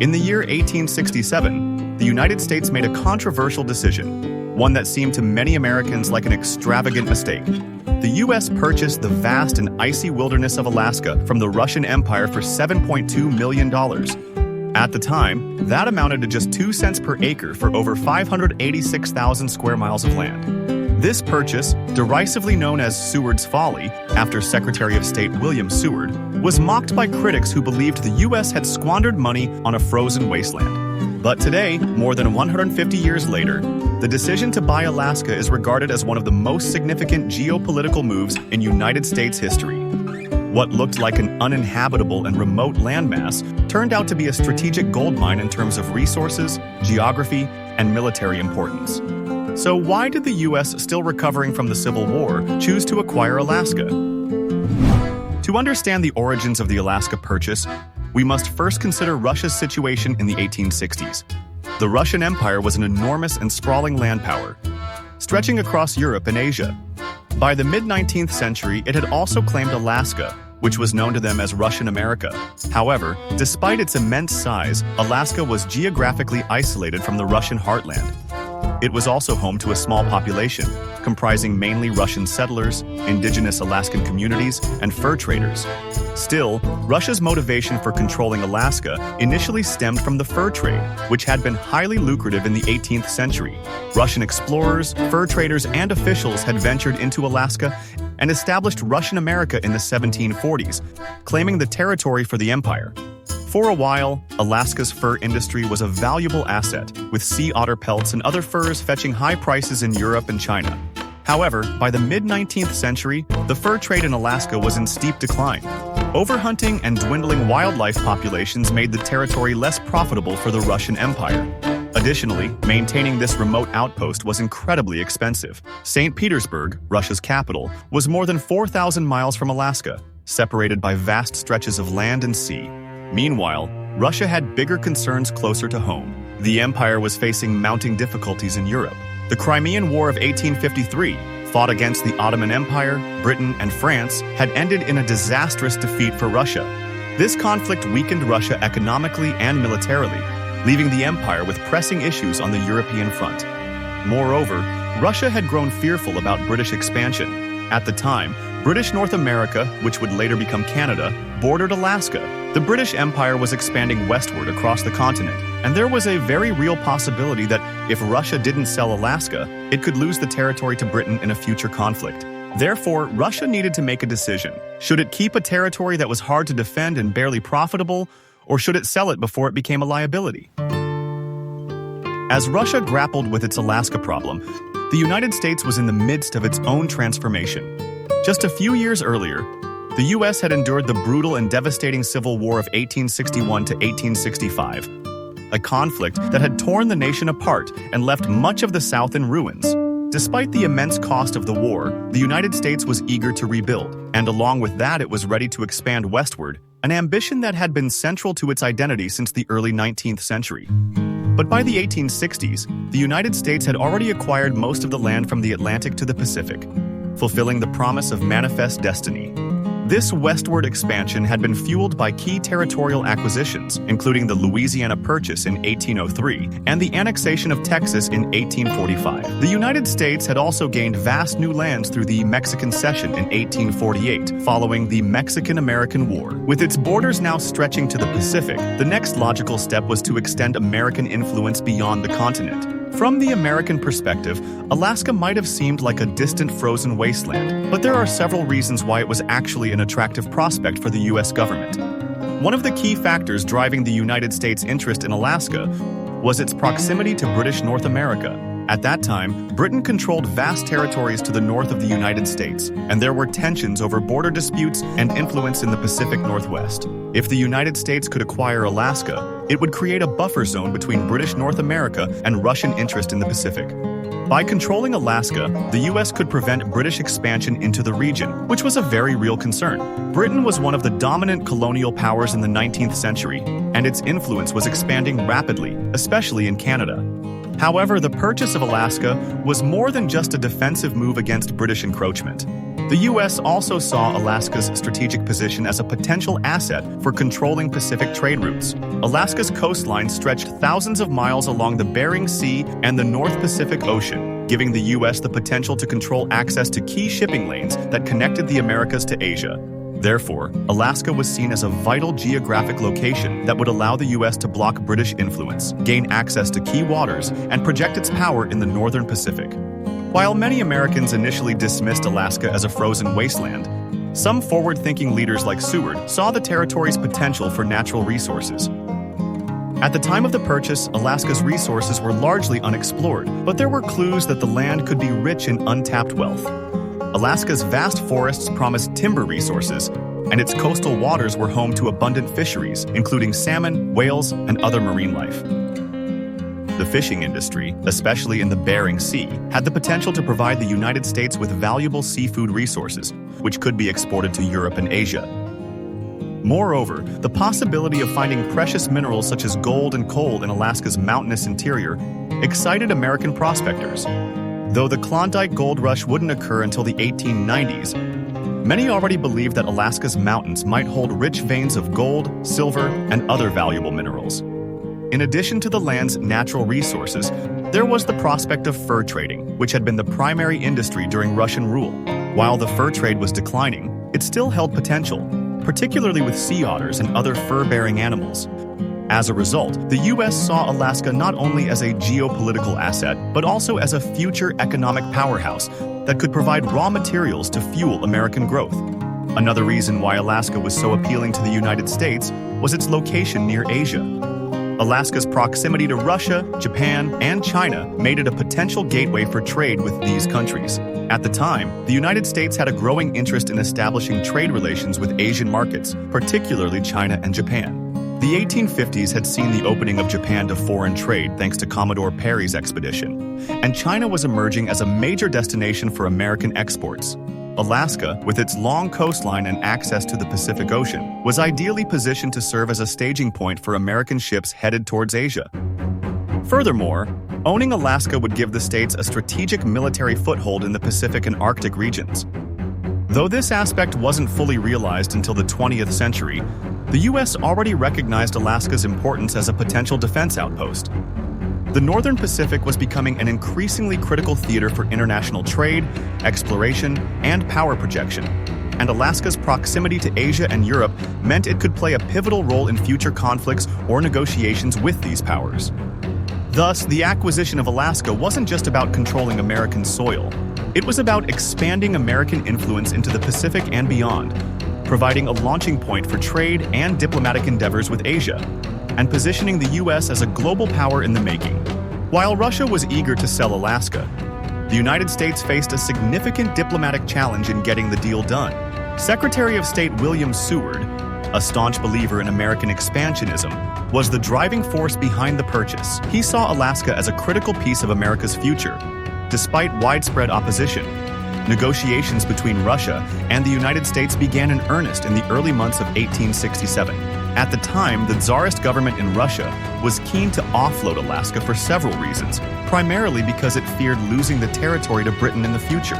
In the year 1867, the United States made a controversial decision, one that seemed to many Americans like an extravagant mistake. The U.S. purchased the vast and icy wilderness of Alaska from the Russian Empire for $7.2 million. At the time, that amounted to just 2 cents per acre for over 586,000 square miles of land. This purchase, derisively known as Seward's Folly, after Secretary of State William Seward, was mocked by critics who believed the U.S. had squandered money on a frozen wasteland. But today, more than 150 years later, the decision to buy Alaska is regarded as one of the most significant geopolitical moves in United States history. What looked like an uninhabitable and remote landmass turned out to be a strategic goldmine in terms of resources, geography, and military importance. So why did the U.S., still recovering from the Civil War, choose to acquire Alaska? To understand the origins of the Alaska purchase, we must first consider Russia's situation in the 1860s. The Russian Empire was an enormous and sprawling land power, stretching across Europe and Asia. By the mid-19th century, it had also claimed Alaska, which was known to them as Russian America. However, despite its immense size, Alaska was geographically isolated from the Russian heartland. It was also home to a small population, comprising mainly Russian settlers, indigenous Alaskan communities, and fur traders. Still, Russia's motivation for controlling Alaska initially stemmed from the fur trade, which had been highly lucrative in the 18th century. Russian explorers, fur traders, and officials had ventured into Alaska and established Russian America in the 1740s, claiming the territory for the empire. For a while, Alaska's fur industry was a valuable asset, with sea otter pelts and other furs fetching high prices in Europe and China. However, by the mid-19th century, the fur trade in Alaska was in steep decline. Overhunting and dwindling wildlife populations made the territory less profitable for the Russian Empire. Additionally, maintaining this remote outpost was incredibly expensive. St. Petersburg, Russia's capital, was more than 4,000 miles from Alaska, separated by vast stretches of land and sea. Meanwhile, Russia had bigger concerns closer to home. The empire was facing mounting difficulties in Europe. The Crimean War of 1853, fought against the Ottoman Empire, Britain, and France, had ended in a disastrous defeat for Russia. This conflict weakened Russia economically and militarily, leaving the empire with pressing issues on the European front. Moreover, Russia had grown fearful about British expansion. At the time, British North America, which would later become Canada, bordered Alaska. The British Empire was expanding westward across the continent, and there was a very real possibility that if Russia didn't sell Alaska, it could lose the territory to Britain in a future conflict. Therefore, Russia needed to make a decision. Should it keep a territory that was hard to defend and barely profitable, or should it sell it before it became a liability? As Russia grappled with its Alaska problem, the United States was in the midst of its own transformation. Just a few years earlier, the U.S. had endured the brutal and devastating Civil War of 1861 to 1865, a conflict that had torn the nation apart and left much of the South in ruins. Despite the immense cost of the war, the United States was eager to rebuild, and along with that it was ready to expand westward, an ambition that had been central to its identity since the early 19th century. But by the 1860s, the United States had already acquired most of the land from the Atlantic to the Pacific, fulfilling the promise of manifest destiny. This westward expansion had been fueled by key territorial acquisitions, including the Louisiana Purchase in 1803 and the annexation of Texas in 1845. The United States had also gained vast new lands through the Mexican Cession in 1848, following the Mexican-American War. With its borders now stretching to the Pacific, the next logical step was to extend American influence beyond the continent. From the American perspective, Alaska might have seemed like a distant frozen wasteland, but there are several reasons why it was actually an attractive prospect for the U.S. government. One of the key factors driving the United States' interest in Alaska was its proximity to British North America. At that time, Britain controlled vast territories to the north of the United States, and there were tensions over border disputes and influence in the Pacific Northwest. If the United States could acquire Alaska, it would create a buffer zone between British North America and Russian interest in the Pacific. By controlling Alaska, the U.S. could prevent British expansion into the region, which was a very real concern. Britain was one of the dominant colonial powers in the 19th century, and its influence was expanding rapidly, especially in Canada. However, the purchase of Alaska was more than just a defensive move against British encroachment. The U.S. also saw Alaska's strategic position as a potential asset for controlling Pacific trade routes. Alaska's coastline stretched thousands of miles along the Bering Sea and the North Pacific Ocean, giving the U.S. the potential to control access to key shipping lanes that connected the Americas to Asia. Therefore, Alaska was seen as a vital geographic location that would allow the U.S. to block British influence, gain access to key waters, and project its power in the northern Pacific. While many Americans initially dismissed Alaska as a frozen wasteland, some forward-thinking leaders like Seward saw the territory's potential for natural resources. At the time of the purchase, Alaska's resources were largely unexplored, but there were clues that the land could be rich in untapped wealth. Alaska's vast forests promised timber resources, and its coastal waters were home to abundant fisheries, including salmon, whales, and other marine life. The fishing industry, especially in the Bering Sea, had the potential to provide the United States with valuable seafood resources, which could be exported to Europe and Asia. Moreover, the possibility of finding precious minerals such as gold and coal in Alaska's mountainous interior excited American prospectors. Though the Klondike Gold Rush wouldn't occur until the 1890s, many already believed that Alaska's mountains might hold rich veins of gold, silver, and other valuable minerals. In addition to the land's natural resources, there was the prospect of fur trading, which had been the primary industry during Russian rule. While the fur trade was declining, it still held potential, particularly with sea otters and other fur-bearing animals. As a result, the U.S. saw Alaska not only as a geopolitical asset, but also as a future economic powerhouse that could provide raw materials to fuel American growth. Another reason why Alaska was so appealing to the United States was its location near Asia. Alaska's proximity to Russia, Japan, and China made it a potential gateway for trade with these countries. At the time, the United States had a growing interest in establishing trade relations with Asian markets, particularly China and Japan. The 1850s had seen the opening of Japan to foreign trade thanks to Commodore Perry's expedition, and China was emerging as a major destination for American exports. Alaska, with its long coastline and access to the Pacific Ocean, was ideally positioned to serve as a staging point for American ships headed towards Asia. Furthermore, owning Alaska would give the states a strategic military foothold in the Pacific and Arctic regions. Though this aspect wasn't fully realized until the 20th century, the U.S. already recognized Alaska's importance as a potential defense outpost. The Northern Pacific was becoming an increasingly critical theater for international trade, exploration, and power projection, and Alaska's proximity to Asia and Europe meant it could play a pivotal role in future conflicts or negotiations with these powers. Thus, the acquisition of Alaska wasn't just about controlling American soil. It was about expanding American influence into the Pacific and beyond, providing a launching point for trade and diplomatic endeavors with Asia, and positioning the U.S. as a global power in the making. While Russia was eager to sell Alaska, the United States faced a significant diplomatic challenge in getting the deal done. Secretary of State William Seward, a staunch believer in American expansionism, was the driving force behind the purchase. He saw Alaska as a critical piece of America's future. Despite widespread opposition, negotiations between Russia and the United States began in earnest in the early months of 1867. At the time, the Tsarist government in Russia was keen to offload Alaska for several reasons, primarily because it feared losing the territory to Britain in the future.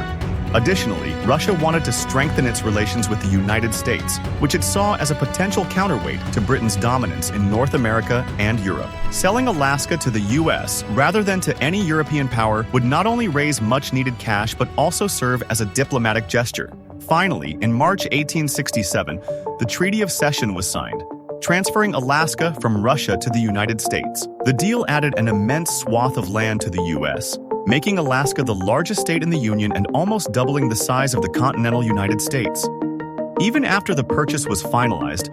Additionally, Russia wanted to strengthen its relations with the United States, which it saw as a potential counterweight to Britain's dominance in North America and Europe. Selling Alaska to the U.S. rather than to any European power would not only raise much-needed cash but also serve as a diplomatic gesture. Finally, in March 1867, the Treaty of Cession was signed, transferring Alaska from Russia to the United States. The deal added an immense swath of land to the U.S., making Alaska the largest state in the Union and almost doubling the size of the continental United States. Even after the purchase was finalized,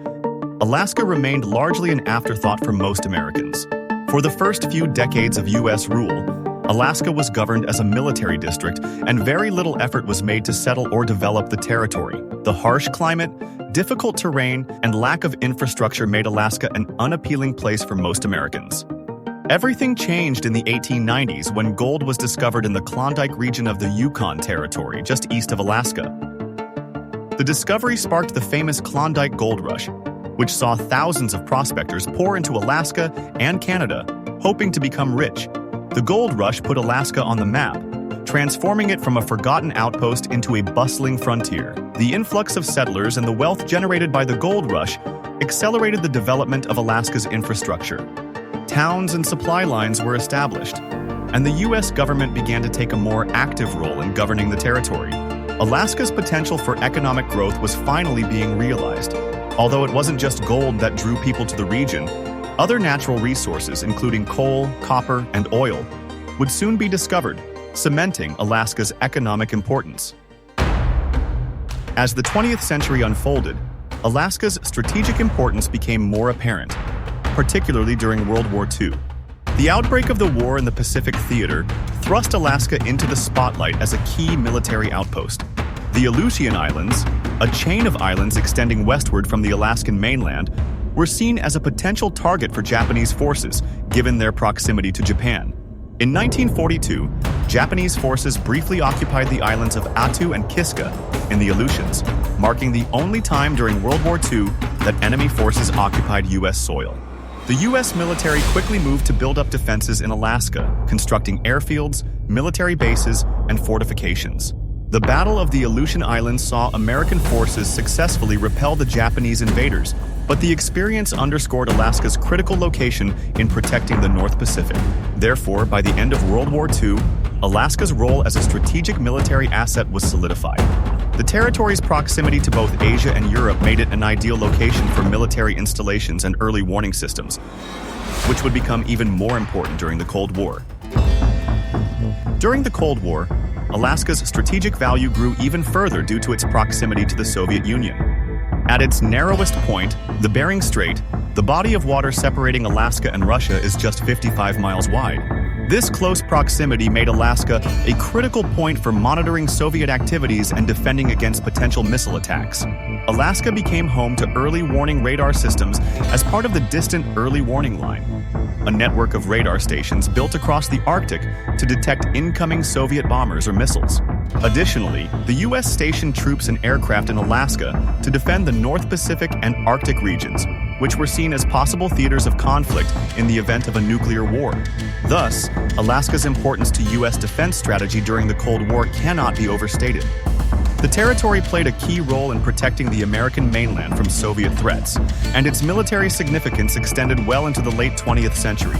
Alaska remained largely an afterthought for most Americans. For the first few decades of U.S. rule, Alaska was governed as a military district, and very little effort was made to settle or develop the territory. The harsh climate, difficult terrain, and lack of infrastructure made Alaska an unappealing place for most Americans. Everything changed in the 1890s when gold was discovered in the Klondike region of the Yukon Territory, just east of Alaska. The discovery sparked the famous Klondike Gold Rush, which saw thousands of prospectors pour into Alaska and Canada, hoping to become rich. The gold rush put Alaska on the map, transforming it from a forgotten outpost into a bustling frontier. The influx of settlers and the wealth generated by the gold rush accelerated the development of Alaska's infrastructure. Towns and supply lines were established, and the U.S. government began to take a more active role in governing the territory. Alaska's potential for economic growth was finally being realized. Although it wasn't just gold that drew people to the region, other natural resources, including coal, copper, and oil, would soon be discovered, cementing Alaska's economic importance. As the 20th century unfolded, Alaska's strategic importance became more apparent, particularly during World War II. The outbreak of the war in the Pacific Theater thrust Alaska into the spotlight as a key military outpost. The Aleutian Islands, a chain of islands extending westward from the Alaskan mainland, were seen as a potential target for Japanese forces, given their proximity to Japan. In 1942, Japanese forces briefly occupied the islands of Attu and Kiska in the Aleutians, marking the only time during World War II that enemy forces occupied U.S. soil. The U.S. military quickly moved to build up defenses in Alaska, constructing airfields, military bases, and fortifications. The Battle of the Aleutian Islands saw American forces successfully repel the Japanese invaders, but the experience underscored Alaska's critical location in protecting the North Pacific. Therefore, by the end of World War II, Alaska's role as a strategic military asset was solidified. The territory's proximity to both Asia and Europe made it an ideal location for military installations and early warning systems, which would become even more important during the Cold War. During the Cold War, Alaska's strategic value grew even further due to its proximity to the Soviet Union. At its narrowest point, the Bering Strait, the body of water separating Alaska and Russia is just 55 miles wide. This close proximity made Alaska a critical point for monitoring Soviet activities and defending against potential missile attacks. Alaska became home to early warning radar systems as part of the distant Early Warning Line, a network of radar stations built across the Arctic to detect incoming Soviet bombers or missiles. Additionally, the U.S. stationed troops and aircraft in Alaska to defend the North Pacific and Arctic regions, which were seen as possible theaters of conflict in the event of a nuclear war. Thus, Alaska's importance to U.S. defense strategy during the Cold War cannot be overstated. The territory played a key role in protecting the American mainland from Soviet threats, and its military significance extended well into the late 20th century.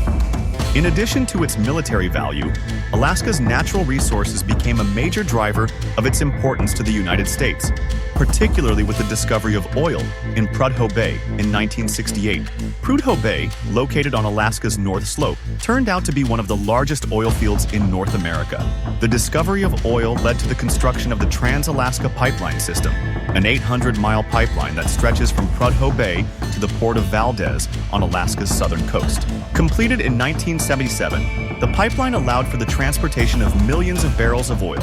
In addition to its military value, Alaska's natural resources became a major driver of its importance to the United States, particularly with the discovery of oil in Prudhoe Bay in 1968. Prudhoe Bay, located on Alaska's North Slope, turned out to be one of the largest oil fields in North America. The discovery of oil led to the construction of the Trans-Alaska Pipeline System, an 800-mile pipeline that stretches from Prudhoe Bay to the port of Valdez on Alaska's southern coast. Completed in 1977, the pipeline allowed for the transportation of millions of barrels of oil,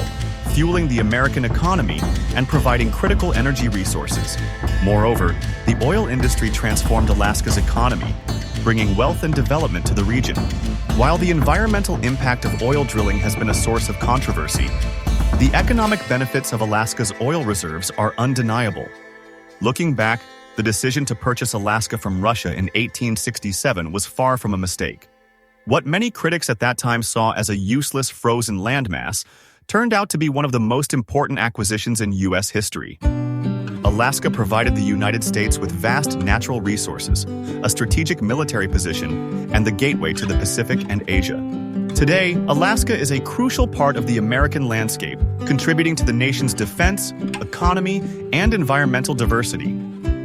fueling the American economy and providing critical energy resources. Moreover, the oil industry transformed Alaska's economy, bringing wealth and development to the region. While the environmental impact of oil drilling has been a source of controversy, the economic benefits of Alaska's oil reserves are undeniable. Looking back, the decision to purchase Alaska from Russia in 1867 was far from a mistake. What many critics at that time saw as a useless frozen landmass turned out to be one of the most important acquisitions in U.S. history. Alaska provided the United States with vast natural resources, a strategic military position, and the gateway to the Pacific and Asia. Today, Alaska is a crucial part of the American landscape, contributing to the nation's defense, economy, and environmental diversity.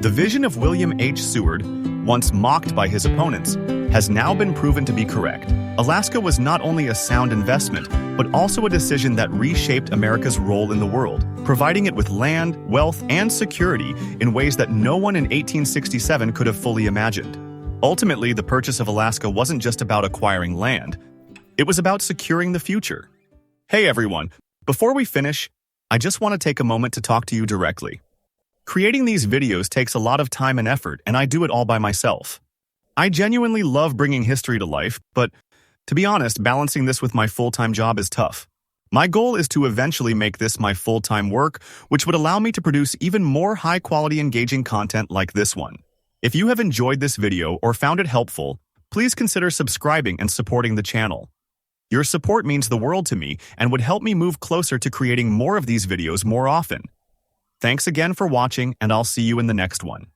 The vision of William H. Seward, once mocked by his opponents, has now been proven to be correct. Alaska was not only a sound investment, but also a decision that reshaped America's role in the world, providing it with land, wealth, and security in ways that no one in 1867 could have fully imagined. Ultimately, the purchase of Alaska wasn't just about acquiring land. It was about securing the future. Hey everyone, before we finish, I just want to take a moment to talk to you directly. Creating these videos takes a lot of time and effort, and I do it all by myself. I genuinely love bringing history to life, but to be honest, balancing this with my full-time job is tough. My goal is to eventually make this my full-time work, which would allow me to produce even more high-quality, engaging content like this one. If you have enjoyed this video or found it helpful, please consider subscribing and supporting the channel. Your support means the world to me and would help me move closer to creating more of these videos more often. Thanks again for watching, and I'll see you in the next one.